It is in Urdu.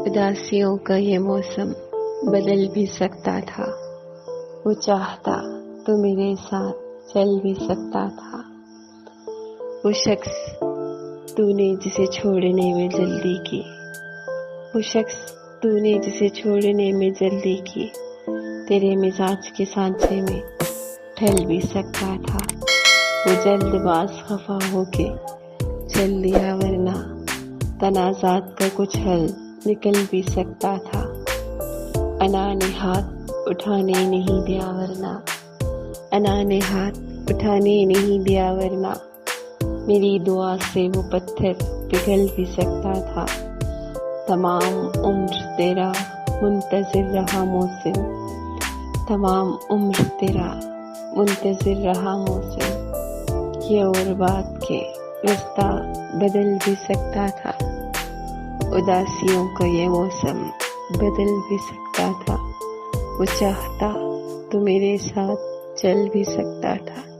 اداسیوں کا یہ موسم بدل بھی سکتا تھا، وہ چاہتا تو میرے ساتھ چل بھی سکتا تھا۔ وہ شخص تو نے جسے چھوڑنے میں جلدی کی، وہ شخص تو نے جسے چھوڑنے میں جلدی کی، تیرے مزاج کے سانچے میں ڈھل بھی سکتا تھا۔ وہ جلد باز خفا ہو کے چل دیا، ورنہ تنازعات کا کچھ حل نکل بھی سکتا تھا۔ انا نے ہاتھ اٹھانے نہیں دیا ورنہ، انا نے ہاتھ اٹھانے نہیں دیا ورنہ میری دعا سے وہ پتھر پگھل بھی سکتا تھا۔ تمام عمر تیرا منتظر رہا موسم، تمام عمر تیرا منتظر رہا موسم، یہ اور بات کہ رستہ بدل بھی سکتا تھا، اداسیوں کا یہ موسم بدل بھی سکتا تھا۔ وہ چاہتا تو میرے ساتھ چل بھی سکتا تھا۔